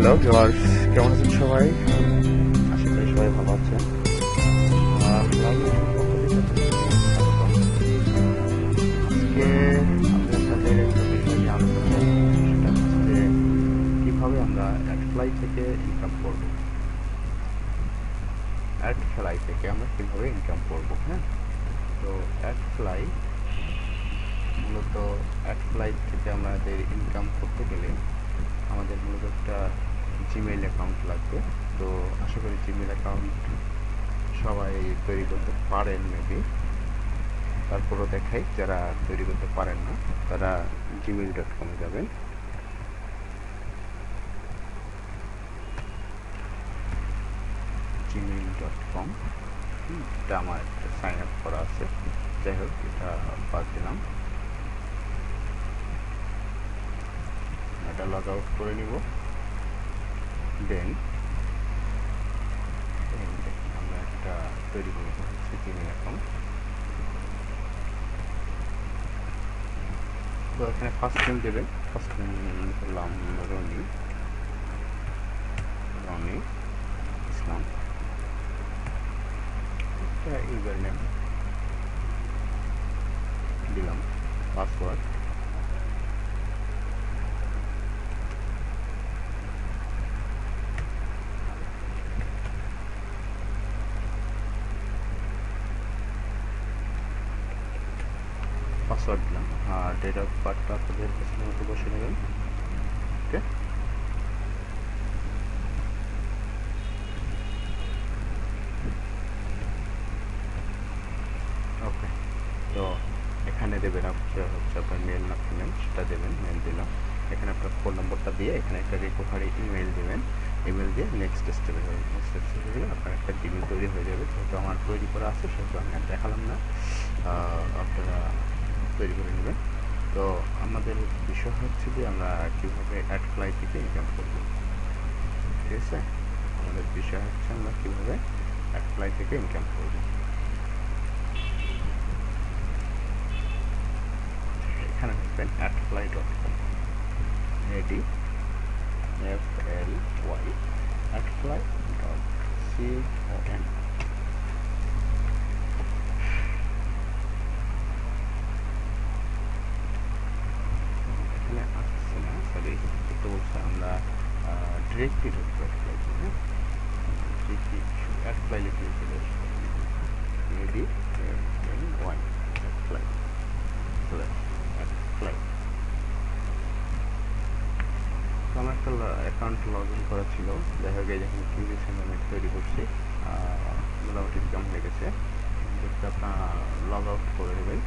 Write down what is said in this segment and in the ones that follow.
Hello viewers, কেমন আছেন সবাই? আশা করি সবাই ভালো আছেন। আজকে আপনাদের সাথে একটা বিষয় নিয়ে আলোচনা করব, সেটা হচ্ছে কিভাবে আমরা অ্যাডফ্লাই থেকে ইনকাম করব। অ্যাডফ্লাই থেকে আমরা কিভাবে ইনকাম করব, হ্যাঁ? তো অ্যাডফ্লাই মূলত অ্যাডফ্লাই থেকে আমাদের ইনকাম করতে গেলে আমাদের মূলত একটা জিমেইল অ্যাকাউন্ট লাগবে। তো আশা করি জিমেইল অ্যাকাউন্ট সবাই তৈরি করতে পারেন মেবি। তারপরও দেখাই, যারা তৈরি করতে পারেন না তারা gmail.com যাবেন। gmail.com, এটা আমার সাইন আপ করা আছে, যাই হোক এটা বাদ দিলাম। এটা লগ আউট করে নিব। দেন আমরা একটা তৈরি করব হচ্ছে জিমেইল অ্যাকাউন্ট। তো এখানে ফার্স্ট নেম দেবেন। ফার্স্ট নেম করলাম রনি ইসলাম। একটা ইউজার নেম দিলাম। পাসওয়ার্ড দিলাম। আর ডেট অফ বার্থটা আপনাদের পছন্দ মতো বসে নেবেন। ওকে, ওকে। তো এখানে দেবেন হচ্ছে আপনার মেল না ফিমেল সেটা দেবেন। মেল দিলাম। এখানে আপনার ফোন নম্বরটা দিয়ে এখানে একটা রিকভারি ইমেল দেবেন। ইমেল দিয়ে নেক্সট স্টেপে যাবেন। নেক্সট স্টেপে গেলে আপনার একটা জিমেল তৈরি হয়ে যাবে। যেহেতু আমার তৈরি করা আছে সেহেতু আমি আর দেখালাম না, আপনারা তৈরি করে নেবেন। তো আমাদের বিষয় হচ্ছে যে আমরা কীভাবে অ্যাডফ্লাই থেকে ইনকাম করব, ঠিক আছে? আমাদের বিষয় হচ্ছে আমরা কীভাবে অ্যাডফ্লাই থেকে ইনকাম করব। এখানে লিখবেন adfly.com, ADFLY, adfly.com। এখানে আসছে না, সরি, একটু বলছে আমরা ডিরেক্টলি ঢুকবো অ্যাডফ্লাই, হ্যাঁ, ডিরেক্টলি অ্যাডফ্লাই লিখলে চলে আসবে। ADFLY, অ্যাডফ্লাই, অ্যাডফ্লাই। আমার একটা অ্যাকাউন্ট লগ ইন করা ছিল, যাই হোক এই যখন কিউরিশন আমি তৈরি করছি, মোটামুটি ইনকাম হয়ে গেছে। এটা আপনার লগ আউট করে দেবেন।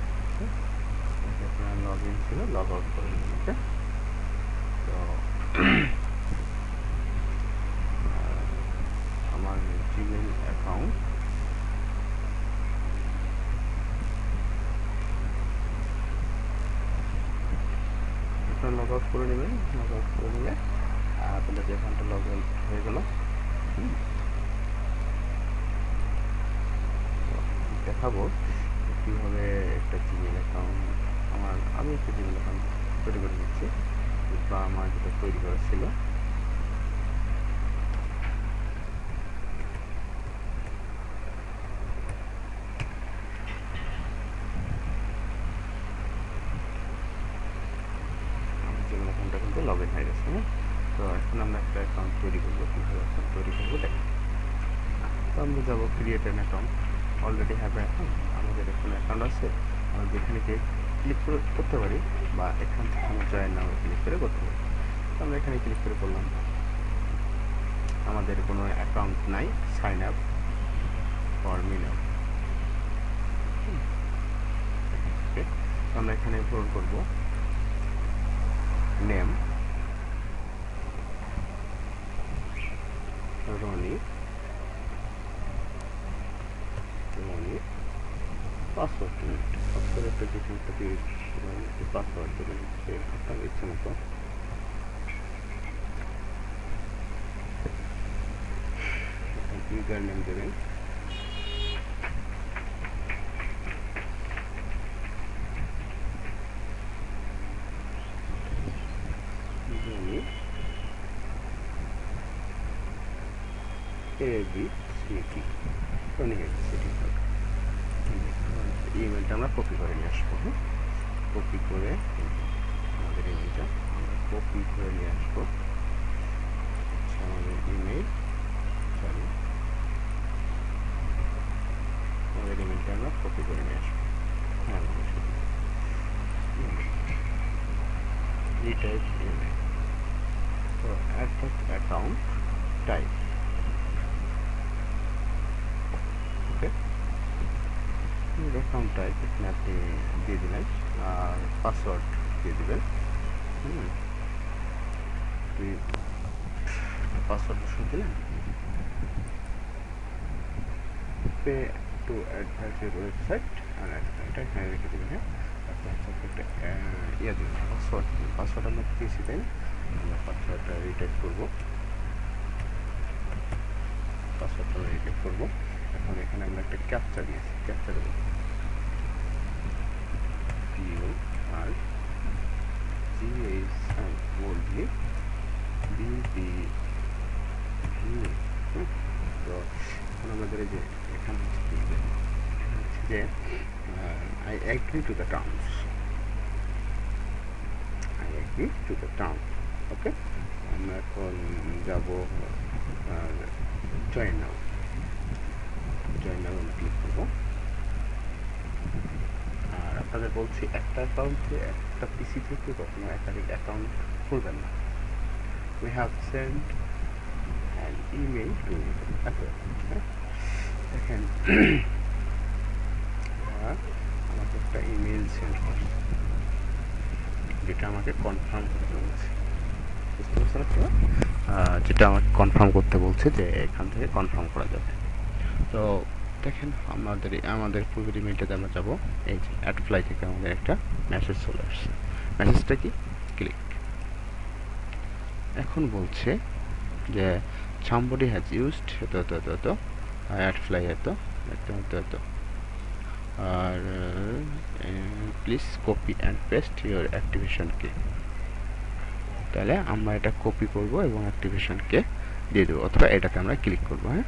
আপনার লগ ইন ছিল, লগ আউট করে দেবেন। ওকে, তো আমার জিমেইল অ্যাকাউন্ট আপনার লগ আউট করে নেবেন। লগ আউট করে নিলে আপনাদের যে অ্যাকাউন্টটা লগ আউট হয়ে গেল, দেখাবো কীভাবে একটা জিমেইল অ্যাকাউন্ট আমি একটা জিমেইল অ্যাকাউন্ট তৈরি করে নিচ্ছি, বা আমার যেটা তৈরি করা ছিল। আমার জিমেইল অ্যাকাউন্টটা কিন্তু লগ ইন হয়ে গেছে। তো এখন আমরা একটা অ্যাকাউন্ট তৈরি করবো। কীভাবে অ্যাকাউন্ট তৈরি করবো দেখেন। তো আমরা যাবো create an account. Already have account, আমাদের এখানে অ্যাকাউন্ট আছে। আমরা যেখানে গিয়ে ক্লিক করতে পারি, বা এখান থেকে আমরা জয়েন নামে ক্লিক করে করতে পারি। তো আমরা এখানে ক্লিক করে করলাম। আমাদের কোনো অ্যাকাউন্ট নাই, sign up for me now. Okay, তো আমরা এখানে পূরণ করবো নেম রনি, পাসওয়ার্ড একটা যে কোনো একটা দিয়ে পাসওয়ার্ড দেবেন আপনার ইচ্ছে মতো। ইউজার নেম দেবেন। ABCD ইমেলটা আমরা কপি করে নিয়ে আসবো। কপি করে আমাদের ইমেলটা আমরা কপি করে নিয়ে আসবো। আচ্ছা, আমাদের ইমেল আমাদের ইমেলটা আমরা কপি করে নিয়ে আসবো। হ্যাঁ, retype email. So add that account type. Okay. Account type এখানে আপনি দিয়ে দিলেন আর পাসওয়ার্ড দিয়ে দিবেন। পাসওয়ার্ড বসিয়ে দিলেন। Pay to advise your website আর এটা এখানে রেখে দেবেন। হ্যাঁ, তারপর একটা ইয়ে দেবেন পাসওয়ার্ড আমরা দিয়েছি, তাই না? আমরা পাসওয়ার্ডটা রিটাইপ করবো। এখন এখানে আমরা একটা ক্যাপচা দিয়েছি, ক্যাপচা দেবো বলবি BBV। তো এখন আমাদের এই যে এখানে হচ্ছে যে I agree to the terms. ওকে, আমরা এখন যাব জয়েন নাও আমরা ক্লিক করবো। আর আপনাদের বলছি একটা অ্যাকাউন্টে একটা পিসি থেকে কখনো একাধিক অ্যাকাউন্ট খুলবেন না। We have sent an email to দেখেন আমাকে একটা ইমেল সেন্ড করছে যেটা আমাকে কনফার্ম করতে বলছে, বুঝতে পারছেন আপনারা? যেটা আমাকে কনফার্ম করতে বলছে যে এখান থেকে কনফার্ম করা যাবে। তো দেখেন আমাদের পূর্বের ইমেলটাতে আমরা যাবো, এই যে অ্যাডফ্লাই থেকে আমাদের একটা মেসেজ চলে আসছে। মেসেজটা কি? ক্লিক। এখন বলছে যে somebody has used এত অ্যাডফ্লাই এত আর please copy and paste your activation কে। তাহলে আমরা এটা কপি করব এবং অ্যাক্টিভেশন কে দিয়ে দেবো, অথবা এটাতে আমরা ক্লিক করবো। হ্যাঁ,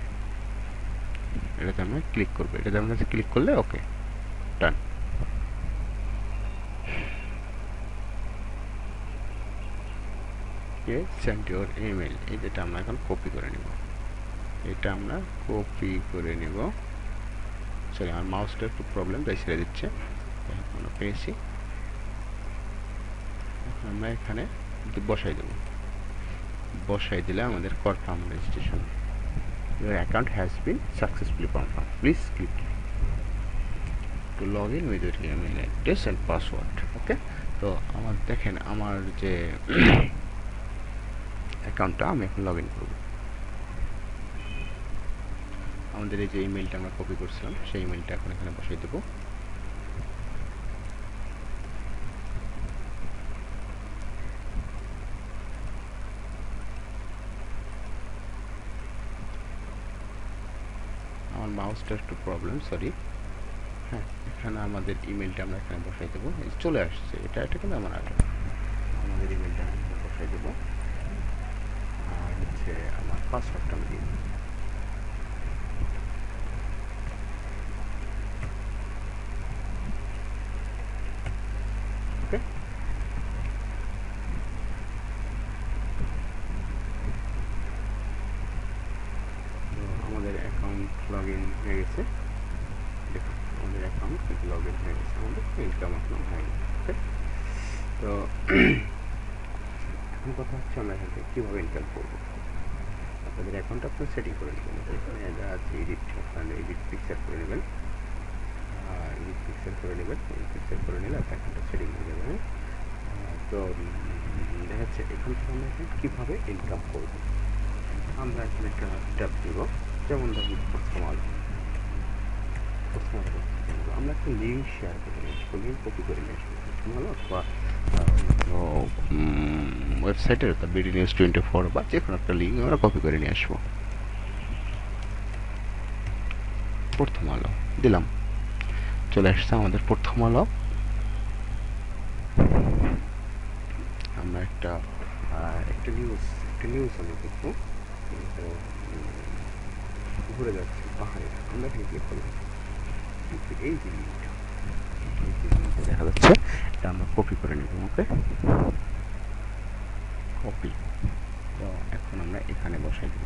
এটাতে আমরা ক্লিক করবো, এটাতে আমরা ক্লিক করলে ওকে, ডান। সেন্ড ইউর ইমেল, এই যেটা আমরা এখন কপি করে নিব, সরি আমার মাউসটা একটু প্রবলেম, তাই ছেড়ে দিচ্ছে। আমরা পেয়েছি, আমরা এখানে বসাই দিলে আমাদের confirm registration. Your account has been successfully confirmed. Please click to log in with your email address and password. Okay, তো আমার দেখেন আমার যে অ্যাকাউন্টটা আমি এখন লগ ইন করব। আমাদের এই যে ইমেলটা আমরা কপি করছিলাম সেই ইমেলটা এখন এখানে বসাই দেবো। আমার মাউসটা একটু প্রবলেম, সরি। হ্যাঁ, এখানে আমাদের ইমেলটা আমরা এখানে বসাই দেবো, চলে আসছে। এটা কিন্তু আমার আগে আমাদের ইমেলটা বসাই দেবো আর হচ্ছে আমার পাসওয়ার্ডটা আমি দিয়ে দেবো। ওকে, আমাদের অ্যাকাউন্ট লগ ইন হয়ে গেছে। দেখুন আমাদের অ্যাকাউন্ট লগ ইন হয়ে গেছে, আমাদের ইনকাম এখন হয়ে গেছে। ওকে, তো এখন কথা হচ্ছে আমরা এখান থেকে কীভাবে ইনকাম করবো। আপনাদের অ্যাকাউন্ট আপনার সেটিং করে নেবেন। এখানে যা আছে এডিট পিকচার করে নেবেন, এডিট পিকচার করে নিলে আপনার অ্যাকাউন্টটা সেটিং হয়ে যাবে। তো দেখা যাচ্ছে এখান থেকে আমরা এখন কীভাবে ইনকাম করবো। আমরা এখানে একটা ট্যাব দেব, যেমন ধরুন প্রথম আলো। আমরা একটা লিঙ্ক শেয়ার করে নিয়ে আসবো, লিঙ্ক কপি করে নিয়ে আসবো প্রথম আলো অথবা ওয়েবসাইটের BD News 24 বা যে কোনো একটা লিঙ্ক আমরা কপি করে নিয়ে আসবো। প্রথম আলো দিলাম, চলে আসছে আমাদের প্রথম আলো। আমরা একটা নিউজ আমি দেখবো, ঘুরে যাচ্ছে পাহাড়ে, আমরা এখানে ক্লিক করলাম, কিন্তু এই যে লিঙ্কটা দেখা যাচ্ছে, এটা আমরা কপি করে নিব। ওকে, কপি। তো এখন আমরা এখানে বসাই দেব,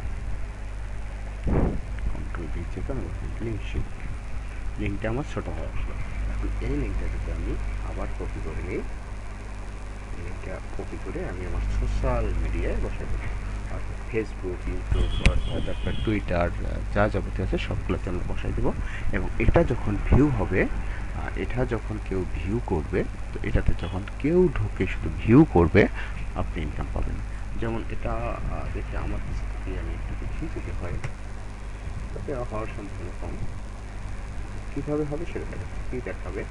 কন্ট্রোল ভি চেপে আমি লিঙ্ক শিট, লিঙ্কটা আমার ছোট হয়ে আসলো। এখন এই লিঙ্কটা যদি আমি আবার কপি করে নিই, লিঙ্কটা কপি করে আমি আমার সোশ্যাল মিডিয়ায় বসাই দেবো, অর্থাৎ ফেসবুক, ইউটিউব, তারপর টুইটার, যা যাবতীয় আছে সবগুলোতে আমরা বসাই দেবো। এবং এটা যখন ভিউ হবে, এটা যখন কেউ ভিউ করবে, তো এটাতে যখন কেউ ঢুকে শুধু ভিউ করবে, আপনি ইনকাম পাবেন। যেমন এটা দেখে আমার কাছ থেকে আমি একটু দেখি যদি হয়, তবে হওয়ার সম্ভাবনা কম। কীভাবে হবে সেটা দেখাচ্ছে, কী দেখাবে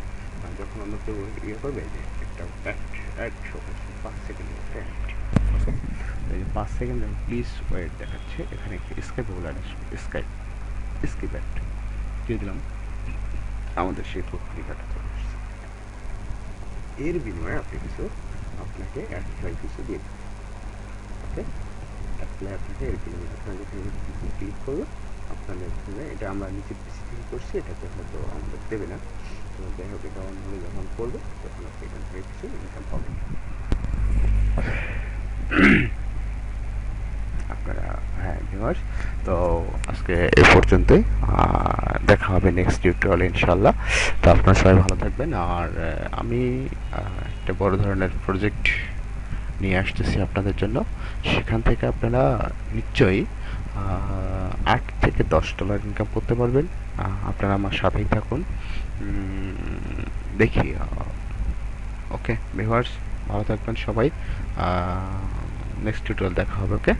যখন আমরা কেউ ইয়ে করবে, যে একটা অ্যাড শো করছে 5 সেকেন্ডের একটা অ্যাড, ওকে, এই যে 5 সেকেন্ড প্লিজ ওয়েট দেখাচ্ছে, এখানে একটি স্কাইপ বলে আসবে, স্কিপ অ্যাড দিয়ে দিলাম, আমাদের সেই পত্রিকাটা চলে আসছে। এর বিনিময়ে আপনি কিছু, আপনাকে অ্যাপ্লাই কিছু দিয়ে দেবেন। ওকে, অ্যাপ্লাই আপনাকে এর বিনিময়ে আপনার যখন ক্লিক করলো, আপনাদের এটা আমরা নিচের পিসি থেকে করছি, এটাতে হয়তো আমাদের দেবে না। তো যাই হোক, এটা অন হলে যখন করবে তখন আপনি এখান থেকে কিছু ইনকাম পাবেন আপনারা। হ্যাঁ ভিউয়ার্স, তো আজকে এ পর্যন্তই, দেখা হবে নেক্সট টিউটোরিয়ালে ইনশাল্লাহ। তো আপনারা সবাই ভালো থাকবেন। আর আমি একটা বড় ধরনের প্রজেক্ট নিয়ে আসতেছি আপনাদের জন্য, সেখান থেকে আপনারা নিশ্চয়ই $8 থেকে $10 ইনকাম করতে পারবেন। আপনারা আমার সাথেই থাকুন, দেখি। ওকে ভিউয়ার্স, ভালো থাকবেন সবাই, নেক্সট টিউটোরিয়াল দেখা হবে। ওকে।